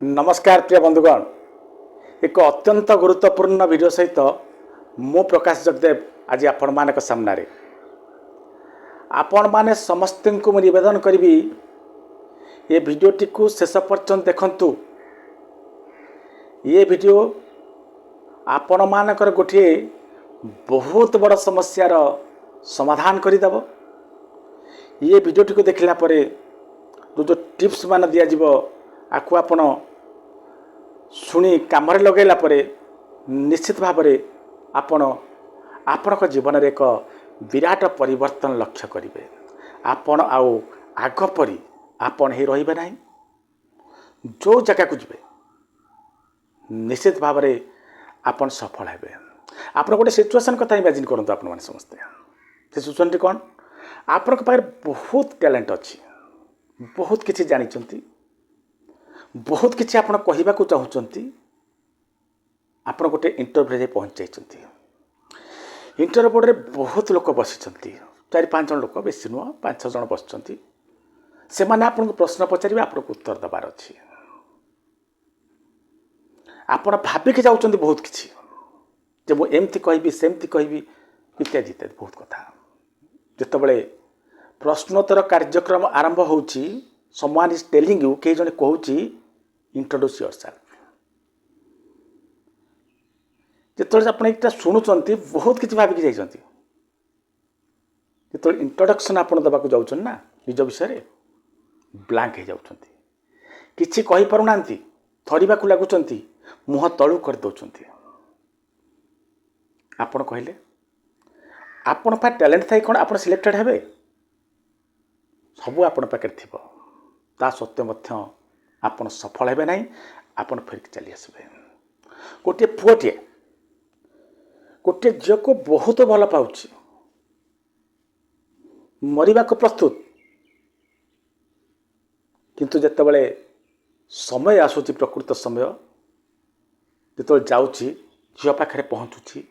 नमस्कार प्रिय बंधुगण, एक अत्यंत गुरुत्वपूर्ण वीडियो सहित मु प्रकाश जगदेव आज आपण मानक सामने आपण माने समस्त को मु निवेदन करी ये वीडियोटी को शेष पर्यंत देखंतु। ये वीडियो आपण मानकर गोटे बहुत बड़ समस्यार समाधान करदेव। ये वीडियोटी को देखला परे जो टिप्स मान दिया जीवो आकु आपण शुणी काम लगेला परे निश्चित भाव आपण जीवन में एक विराट परिवर्तन लक्ष्य करेंगे। आपण आउ आग परी आपण ही रहिबे नहीं। जो जगह को जीवे निश्चित भाव में आपण सफल हेबे। आपण गोटे सिचुएशन कथा इमेजिन करंतु। आपण माने समझते से सिचुएशन कौन? आपण पाखे बहुत टैलेंट अच्छी, बहुत किसी जानी, बहुत किसी आपण कहवाक चाहते। आपण गोटे इंटरव्यू पहुँच जाइए। इंटरव्यू बोर्ड में बहुत लोक बसी, 4-5 जन लोक, बेसी नुह 5-6 जन बस से मैंने आपको प्रश्न पचारे, आपको उत्तर दबार अच्छी। आपण भाविक जाऊँच बहुत किसी जे मुझे एमती कहबी सेमती कहबी इत्यादि इत्यादि बहुत कथा। जितेबाला प्रश्नोत्तर कार्यक्रम आरंभ होची, someone is telling you, कई जन कहूची इंट्रोड्यूस योरसेल्फ। जिते आप एक शुणुंट बहुत किसी भाविक जाइए, जो इंट्रोडक्शन आप दबाक जाऊँ ना निज विषय ब्लांक हो जाऊँ, किसी कहीपना, थरवा लगुंट, मुह तलू करदे। आपण कहले आपण पाखे टैलेंट थाई कौन आप सिलेक्टेड हेबे? सबू आपण पाखे थी, ता सत्वे मध्य आपण सफल हेबे नहीं। आपण फिर चली आसबे। गोटे पुओटे गोटे झील को बहुत भल पाउछि, मरिबा को प्रस्तुत, किंतु जेतेबेले समय आसुछि, प्रकृत समय जो जाऊँगी झील पाखे पहुँचुची,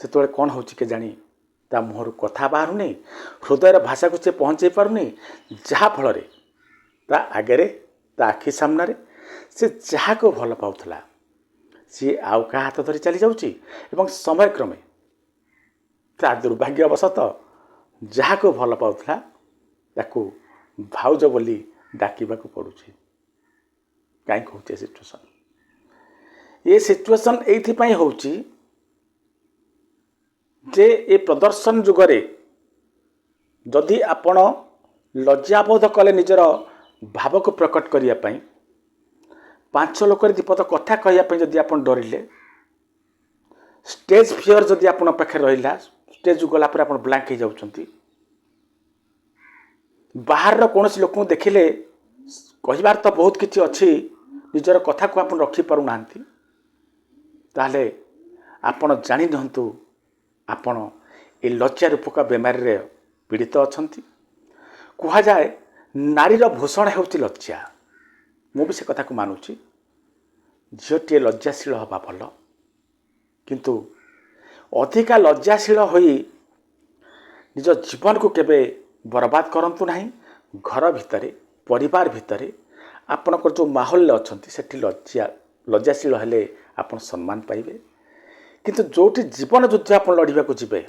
से कौन हो जानी ता मुहर कथा बाहर नहीं, हृदयर भाषा को सी पहुँचे पारनी, जहाँ फल ता आगे ता आखि सामने से जहाँ को भल पाउला सी आउ का हाथ धरी चली जाऊँगी। समय क्रमे ता दुर्भाग्यवशत जहाँ को भल पाउला ताकू भाउज बोली डाकिबा को पड़ुछि। कहीं कहूँ सिचुएसन, ये सिचुएसन ये होची जे ए प्रदर्शन जुगरे जदि आपण लज्जाबोध कले निजर भाव को प्रकट करने 5 लोक दीपद कथा कहवाई जदि आप डरिले, स्टेज फियर जदि आपण पाखे रहा, स्टेज गला पर आप ब्लैंक हो जाउछंती, बाहर कौन लोक देखिले कहबार तो बहुत किसी अच्छी, निजर कथा को आप रखी पारु नांती, ताहले आपण जानि नहंतु आपण ए लज्जा रूपक बेमारी रे पीड़ित अछंती। कहा जाए नारीर भूषण हेउची लज्जा। मु भी से कथा को मानुची, झीलटे लज्जाशील हवा भल, किंतु अधिका लज्जाशील होई निज जीवन को केबे बर्बाद करंतु नहीं। घर भितरे परिवार भितरे आपनकर जो माहौल अछंती सेठी लज्जाशील हेले आपण सम्मान पाइबे। किंतु जोटी जीवन युद्ध आप लड़ाक जीवे,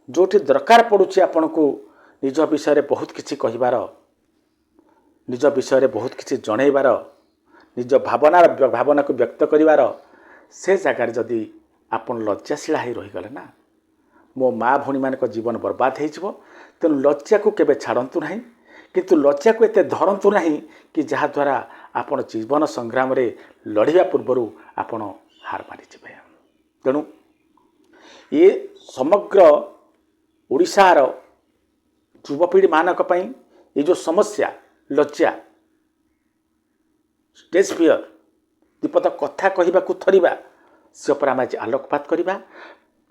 जोटी दरकार पड़ुछि आपण को निज विषय बहुत किसी कहबार, निज विषय बहुत किसी जनइबार, निज भावना को व्यक्त करिवार, से जगार जदि आपण लज्जाशीला ही रहीगले ना, मो माँ भौणी मान जीवन बर्बाद हो। तेणु लज्जा को केबे छाड़तु नहीं, किंतु लज्जा को एते धरतु नहीं कि जहाद्वारा आपण जीवन संग्राम रे लड़िया पूर्व आपण हार मारिजिबे। तेणु ये समग्र ओडिशार युवपीढ़ी मानक पई ये जो समस्या लज्जा, स्टेज फियर, दीपद कथा कहवाक थरिबा, से पर आम आज आलोकपात करवा।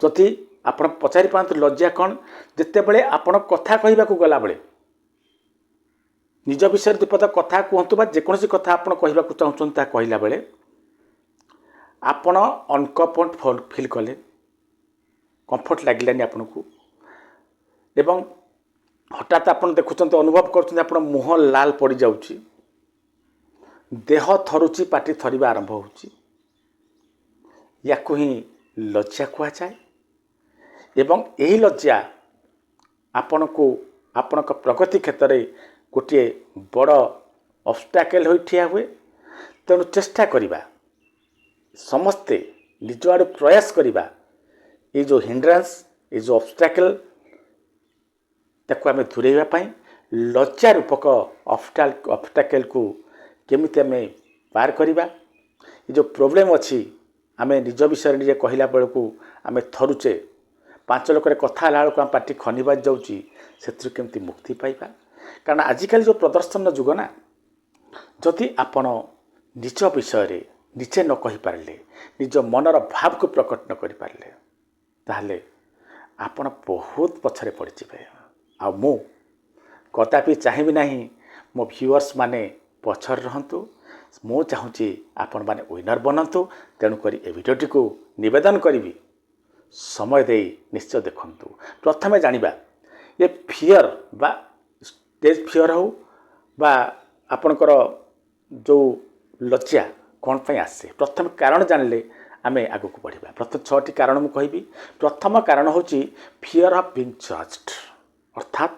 जदि आप पचारि पारत लज्जा कौन, जितेबले आपण कथा कहवाक गला बेले निज विषय दीपद कथा कहतु बा जेकोसी कथा आप कहवाक चाहूँ कहला बेले आपण अनकम्फर्ट फिल कले, कंफर्ट लगिलानी आपन को, एवं हठात आप देखुं अनुभव कर मुह लाल पड़ जाऊँगी, देह थरुची पाटी थरिबा आरंभ होउची याकू ही लज्जा कुआ जाए एवं यही लज्जा आपण को आपण प्रगति क्षेत्र में गोटे बड़ ऑब्स्टैकल हो ठिया हुए तेणु चेष्टा करिबा समस्ते निज आड़ प्रयास करिबा ये जो हिंड्रांस ये जो ऑब्स्टैकल ताको आमे दूरेबा पई लज्जा रूपक ऑब्स्टैकल को केमिति आमे पार करिबा ये जो प्रॉब्लम अच्छी आमे निज विषय निजे कहला बेलू आमे थरुचे पांच लोक कथा बेलू आम पार्टी खनि बाज जाऊँगी से केमती मुक्ति पाइबा कारण आजिकल जो प्रदर्शन जुग ना जदि आपण निज विषय निजे न कहि पारले निज मनर भाव को प्रकट न करि पारले ताहले आपण बहुत पछरे पड़ जाए आ मु कदापि चाहिए नहीं मो व्यूअर्स माने पछर रहंतु मु चाहूँगी आपण माने विनर बनंतु तेणुक ए भिडियोटी को निवेदन करी समय दे निश्चय देखंतु प्रथम जानिबा ये फियर बा स्टेज फियर हो बा आपणकर जो लज्जा कौन पे आसे प्रथम कारण जानले आमे आगु को बढ़िबा प्रथम 6टी कारण मु कहबी प्रथम कारण होची फियर ऑफ बीइंग जज्ड अर्थात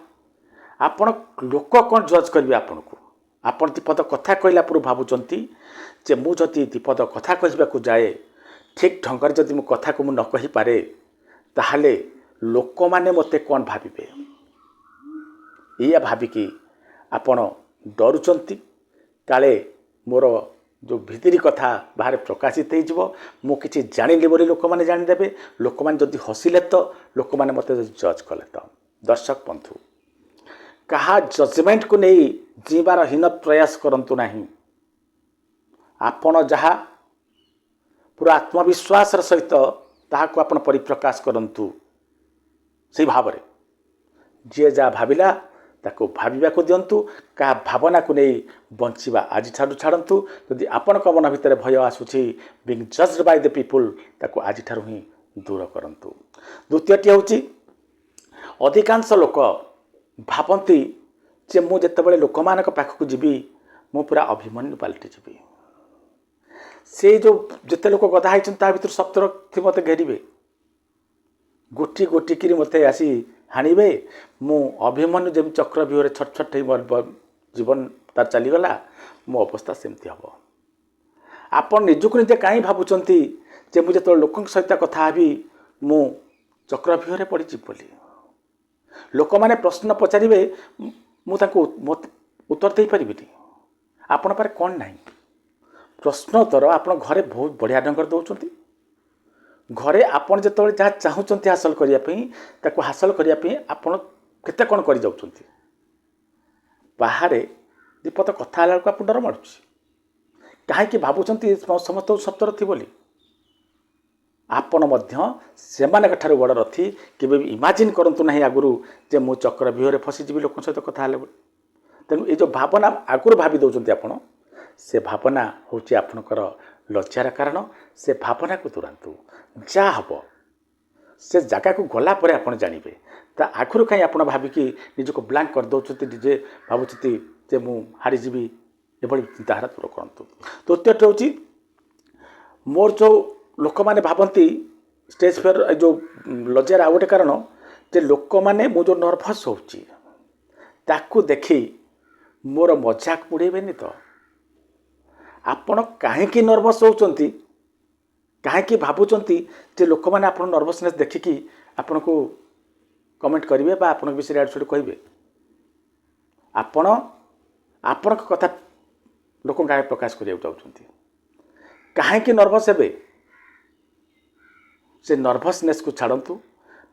आपण लोक कौन जज करिवे आपनको आपण दीपद कथा कहला पर भावुचंती जे मु जदि दीपद कथा कहबाकू जाए ठीक ढंगर जदि मु कथा को मु न कहि पारे ताहले लोक माने मते कौन भाबिबे या भाबिकी आपण डरुचंती काले मोर जो भितरी कथा बाहर प्रकाशित हो मु किछि जानिली बोली लोक माने जानि देबे लोक माने जदि हसिले तो लोक माने मते जज कले तो दर्शक बंधु कहा जजमेंट को नहीं जीवार हीन प्रयास करंतु नहीं आपण जहा पूरा आत्मविश्वास सहित ताहाको आपण परिप्रकाश करंतु से भाव रे जे जा भाविला ताको भाविबा को दियंतु का भावना को नहीं बंचिबा आज ठाडू छाड़ंतु यदि आपण को मन भितर भय आसुछि being judged by the people ताको आज ठारू ही दूर करंतु द्वितीयटी होछि अधिकांश लोक भावती जे मु जेतेबेले लोक मानक पाखक जीवी मु पूरा अभिमन्यु पालटी जीवी से जो जेते लोक गधा हाइछन ता भितर सप्तर थि मते घेरिबे गोटी गोटी किरी मते आसी हाणिबे मु अभिमन्यु जेम चक्रव्यूह छट छट जीवन तार चलीगला मो अवस्था सेमती हम आपण निजुक निजे कहीं भावुंट जे मुझे तो लोक सहित कथा हेबी मु चक्रव्यूह पड़जी बोली लोक मैंने प्रश्न पचारे मुझे उत्तर दे पारि आपण पारे कौन ना प्रश्नोत्तर आप घरे बहुत बढ़िया ढंग दौरान घरे आपड़ जो जहाँ चाहूँगी हासिल करने हासिल करने आपड़ केते कौन कर जाऊँच बाहर दीपद कथा बेलू आप डर माड़ू कहीं भावुं समस्त सप्तर थी बोली आपण से ठार बड़ रथी केवे भी इमाजिन करंतु नहीं आगुरी जे मु चक्रव्यूह फसीजी लोक सहित कथा तेणु ये जो भावना आगुरी भावी दौरान आपण से भावना हूँ आपणकर लज्जार कारण से भावना को दूरातु जा हम से जगह को गला पर आप जानवे ता आखिर कहीं आप भाविकी निजक ब्लांक कर दौरान निजे भावुं जे मु हारीजी एभली चिंताधारा दूर करूँ तृतीयटी हूँ मोर जो लोक मैंने भावती स्टेज फेयर जो लज्जार आउ गोटे कारण जे लोक मैंने मु जो नर्भस होकू देखी मोर मजाक उड़ेबेनि तो आपण कहीं नर्भस होती कहीं भावुंट जे लोक मैंने आप नर्भसनेस देखिकी आपण को कमेंट करेंगे आप विषय आड़ छुड़ कहे आपण आपण कथा लोक आगे प्रकाश करिया चाहते कहीं नर्भस हे से नर्भसनेस को छाड़ू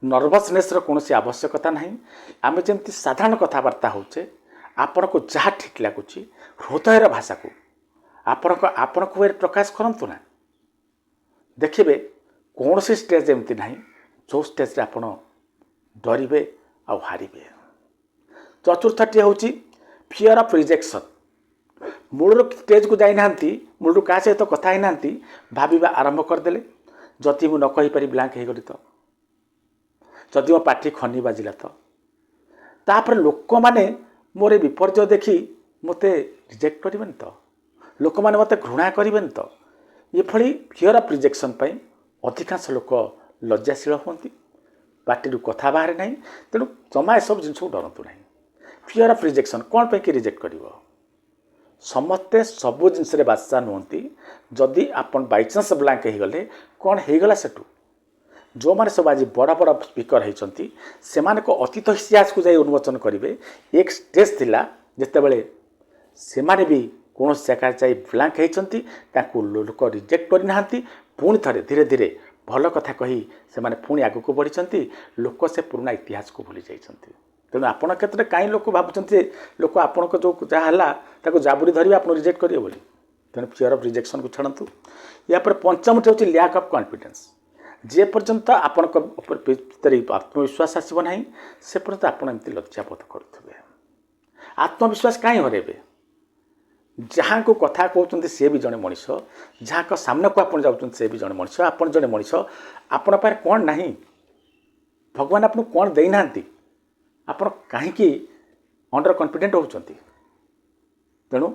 नर्भसनेस कौन आवश्यकता ना आम जमी साधारण कथबार्ता होचे आपण को जहाँ ठीक लगुच हृदयर भाषा को आपण को प्रकाश करंतु ना देखिए कौन सी स्टेज एमती ना जो स्टेज आप डरवे आ हारे चतुर्थटी हूँ फियर ऑफ रिजेक्शन मूल स्टेज को जाना मूल क्या सहित कथा ही ना भाविबा आरंभ करदे जदि मु न कही पारि ब्लांक हो गली तो जदि मो पार्टी खनी बाजिला तो तापर लोक माने मोरे विपर्य देखी मते रिजेक्ट करें तो लोक मैंने मत घृणा करें तो ये फियर ऑफ रिजेक्शन अधिकांश लोक लज्जाशील होती पार्टी कथा बाहर ना तेणु जमा ए सब जिन डरतु ना फियर ऑफ रिजेक्शन कौन पे कि रिजेक्ट कर समस्ते सबू जिनस बादशाह नुहति जदि आपन बाईचान्स ब्लांक हो गले कौन हो गला सेठू जो मैंने सब आज बड़ बड़ स्पीकर होती से अतीत इतिहास को जाई उन्मोचन करेंगे एक स्टेज थिला जितेबले से भी कौन जगह जाई ब्लांक होती लोक रिजेक्ट करना पुणी थे धीरे धीरे भल कथा कही से पुणी आग को बढ़ी लोक से पुराना इतिहास को भूली जाइछंती तेणु आपण क्षेत्र में कहीं लोक भावुं लोक आपण जो जहाँ जाबुरी धरवे आप रिजेक्ट करेंगे बोली तेणु फियर ऑफ रिजेक्शन को छाड़ू या पंचमटी हूँ लैक ऑफ कॉन्फिडेंस जे पर्यंत आपण आत्मविश्वास आसब ना से पर्यंत आपड़ एमती लज्जाबोध करुवे आत्मविश्वास कहीं हरेबे जहाँ को कथा कहते सी भी जड़े मनीष जहाँ सामना को आप जाऊँ से भी जड़े मनीष आप जड़े मनीष आपण पाखे कौन ना भगवान आपको कौन देना आपण कहीं अंडर कॉन्फिडेंट होती तेणु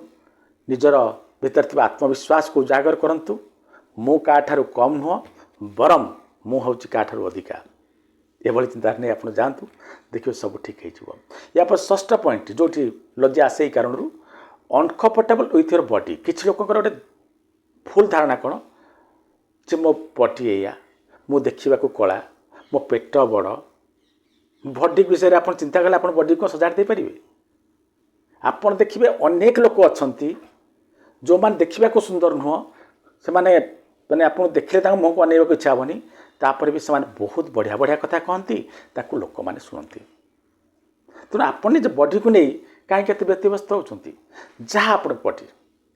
निजर भीतर थी आत्मविश्वास को उजागर करूँ मु का कम नुह बरम मु हूँ क्या अधिका ये चिंतार नहीं आप जातु देखिए सब ठीक हो या पर षष्ठ पॉइंट जो लज्जा आसे कारण अनकम्फर्टेबल विथ योर बॉडी किसी लोक गोटे फुल धारणा कौन जे मो बॉडी एया मु देखा कला मो पेट बड़ बॉडी विषय में आप चिंता कले आप बॉडी को सजाड़ दे पारे आप देखिए अनेक लोक अच्छा जो मैंने देखा सुंदर नुह से मैंने आप देखले मुँह को अनेक इच्छा हेनी तापर भी से बहुत बढ़िया बढ़िया कथा कहती लोक मैंने शुणती तेणु आप निज बॉडी को नहीं कहीं व्यतिव्यस्त होती जहाँ आप बॉडी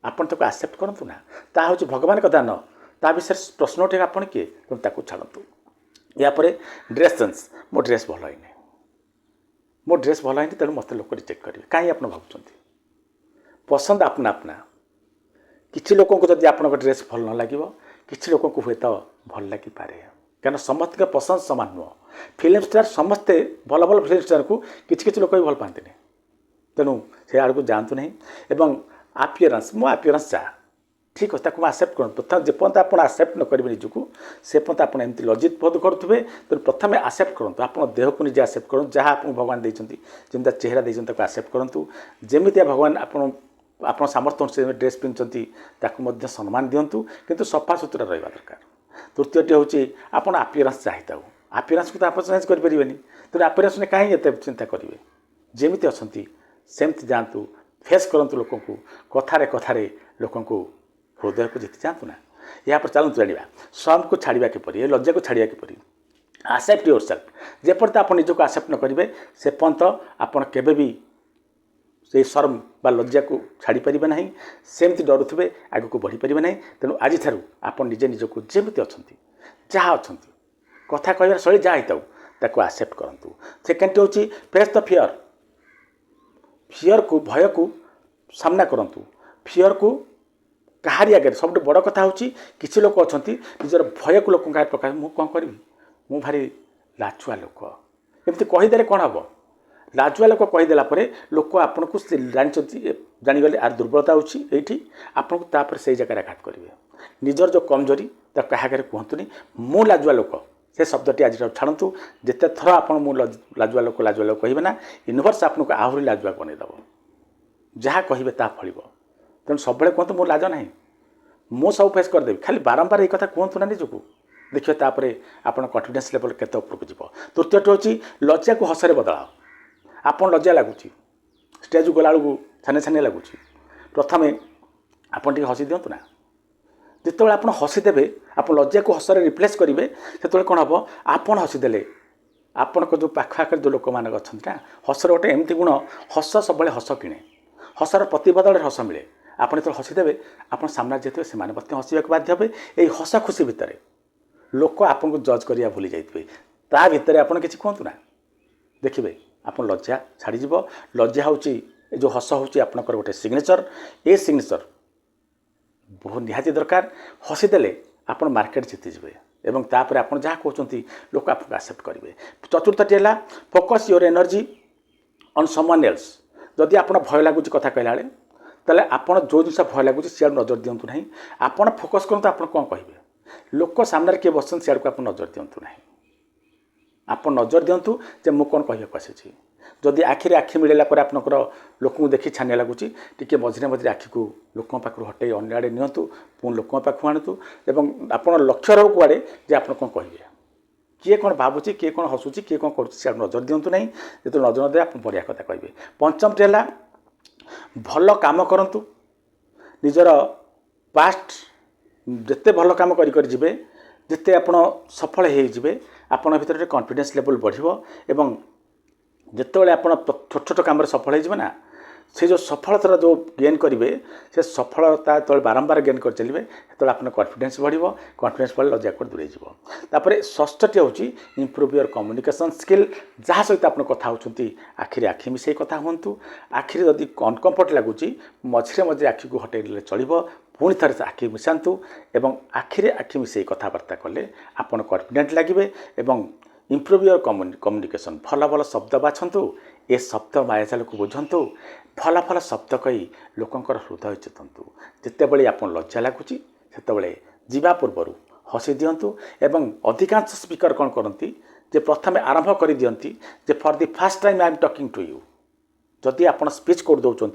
आपको आक्सेप्ट करूँ ना ता हूँ भगवान कथा न ता विषय प्रश्न उठे आप किए तेणु छाड़ू यापर ड्रेस सेन्स मो ड्रेस भल है मो ड्रेस भल है तेणु मत लोक रिजेक्ट करेंगे कहीं आप भावुं पसंद अपना अपना किसी लोक जब आप ड्रेस भल न लगे किसी लोक हुए तो भल लगिपे क्या समस्त पसंद सामान नुह फिल्म स्टार समस्ते भल भल फिल्म स्टार को किसी लोक भी भल पाते तेणु से आड़ को जातु नहीं एवं आपियरेंस मो आपियरेंस जा ठीक अच्छे ताको आक्सेप्ट कर प्रथम जेपर्यंत आप आक्सेप्ट न करेंगे निजक से पर्यंत आप एमती लज्जित बोध करुवे तेणु प्रथम आक्सेप्ट करूँ आप देह को निजे आक्सेप्ट करूँ जहाँ आपको भगवान देते जमी चेहरा देते आक्सेप्ट करूँ जमी भगवान आप सामर्थ्य से ड्रेस पिंधुंट सम्मान दिंतु किंतु सफा सुतरा रहा दरकार तृतीयटी हूँ आप आपियरेंस चाहिए आपियरेंस को तो आप चेंज करेंगे तेणु आपियरेंस में कहीं एत चिंता करेंगे जमी अच्छा सेमती जातु फेस करूँ लोक कथार कथार लोक हृदय को जीति जातु ना या पर चलते जाना स्वयं को छाड़ा किपर ये लज्जा को छाड़ा किपर आक्सेप्ट योर सेल्फ जेपर्यंत आप निजक आक्सेप्ट न करेंगे से पर्यंत आप केवे भी से शर्म बा लज्जा को छाड़ी पारे ना सेमती डरुवे आग को बढ़ी पारे ना तेणु आज आप निजे निजक जमी अच्छा जहाँ अच्छा कथा कह शैली जहाँ होता है आक्सेप्ट करूँ सेकेंड हूँ फेस द फियर फियर को भय को सामना करूँ फियर को कहारी आगे सब बड़ कथा हूँ किसी लोक अच्छा निजर भय को लोक प्रकाश मुझे कौन करी मु भारी लाचुआ लोक एमती कहीदे कौन हम लाजुआ लोक कहीदेला लोक आपन को जानीगले आर दुर्बलता होती आपन को से जगह आघात करेंगे निजर जो कमजोरी क्या कहतुनि मु लाजुआ लोक से शब्दटी आज छाड़ू जिते थर आप लाजुआ लोक कहे ना यूनिवर्स आपको आहरी लाजुआ बनईदेव जहाँ कहे ता फल तेणु सब कहतु मो लाज ना मु सब फेस करदेवी खाली बारंबार ये कथा कहतु ना निजक देखिए तापर आप कॉन्फिडेंस लेवल केते उपरको जीव तृतीयटी हूँ लज्जा को हसरे बदलाओ आप लज्जा लगुच स्टेज गला छाने छाने लगुच प्रथम आप हसी दिंतु ना जिते आप हसीदे आप लज्जा को हसरे रिप्लेस करेंगे से कौन हम आप हसीदे आपण जो पाखआखर जो लोक मैंने अच्छा ना हसर गोटे एमती गुण हस सब हस किणे हसर प्रतिबदल हस मिले आपड़ जो हसीदे आप सामना जीते से हसवा बाध्य हे यही हस खुशी भितर लोक आपको जज करा भूली जाइए ता भितर आप किसी कहतु ना देखिए आप लज्जा छाड़ीज लज्जा हूँ जो हस हूँ आपंकर गोटे सिग्नेचर ये सिग्नेचर बहुत निहाती दरकार हसीदे आप मार्केट जीतिजे एवं तापर आप जहाँ कहते लोक आपको आक्सेप्ट करेंगे चतुर्थटी है focus your energy on someone else जदि आप भय लगुच कथा कहला ताले आपण जो जिनस भय लगुच सियाड़ नजर दिंतु ना आपण फोकस करते आप कौन कहे लोक सामने किए बसन सियाड़ को आप नजर दिंतु ना आप नजर दिंतु जे मु कौन कह आसी जदि आखिरे आखि मिलला आपंकर लोक देखी छानिया लगुच टी मझे मझे आखि को लोक पाखु हटे अन्य आड़े नियंतु पुणी लोक पाखु आणतु एवं आप लक्ष्य रो कुआड़े जे आप कौन कहे किए कौन भावुची किए कौन हसुची किए कौन कर नजर दिंतु ना जो नजर न दे आप बढ़िया कथा कहे पंचमटी है भल काम करंतु निजर पास्ट जिते भल काम करें जिते आप सफल हो आपण भर कॉन्फिडेंस लेवल बढ़िबो एवं जितेबाला आप छोट छोट कम सफल हो से जो सफलतार जो गेन करेंगे से सफलता जो बारंबार गेन कर चलिए जो आप कॉन्फिडेंस बढ़िबो कॉन्फिडेंस बढ़े लज्जा को दूरे जापर षष्ठटी हूँ इम्प्रूव योर कम्युनिकेशन स्किल जहाँ सहित आप कथा होती आखिरी आखि मिसई कथा हूँ आखिरी जदि अनकम्फर्ट लगुच मझे मझे आखि को हटेले चलो पुणी थे आखि मिशातु एवं आखिरी आखि मिसई कथबार्ता कले आपन कॉन्फिडेंट लगे इम्प्रूव योर कम्युनिकेशन भल भल शब्द बाछंतु ए शब्द मायाजाल को बुझंतु भल भल शब्द कही लोकंकर हृदय चेतंतु जितेबले आप लज्जा लगुच से जीवा पूर्वर हसी दिंतु एवं अधिकांश स्पीकर कौन करती जे प्रथमे आरंभ कर दियंती जे for the first time I am talking to you जदि आप स्पीच कर दौरान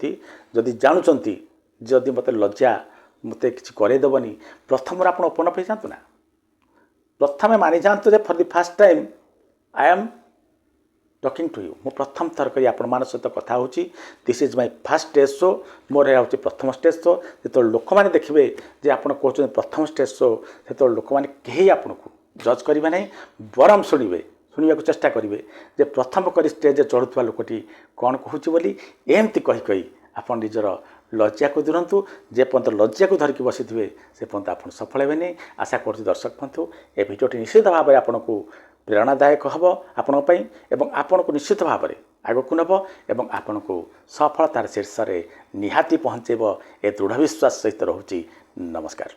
जदि जानुंट जदि मत लज्जा मत कि करदेवनी प्रथम आप ओपन अप हो जातु ना प्रथमे मानि जातु जे for the first time I am talking to you मु प्रथम थर करी आपण मान सहित कथा होची this is my first stage show मोर है होची प्रथम स्टेज शो जो लोक मैंने देखिए जे आपण कहते प्रथम स्टेज शो से लोक मैंने कहीं आपन को जज करेंगे ना बरम शुणा को चेष्टा करेंगे जे प्रथम कर स्टेज चढ़ुवा लोकटी कौन कहूँ बोली एमती कही आप निजर लज्जा को दूरंतु जे पर्यंत लज्जा को धरिकी बसी थे से पर्यंत आप सफल हे आशा कर दर्शक बंधु ए भिडियोटी निश्चित भाव में आपन को प्रेरणादायक हम आपण आपण को निश्चित भाव में आगक नब एवं आपण को सफलतार शीर्ष में निहाती पहुँचेब ए दृढ़ विश्वास सहित रोची नमस्कार।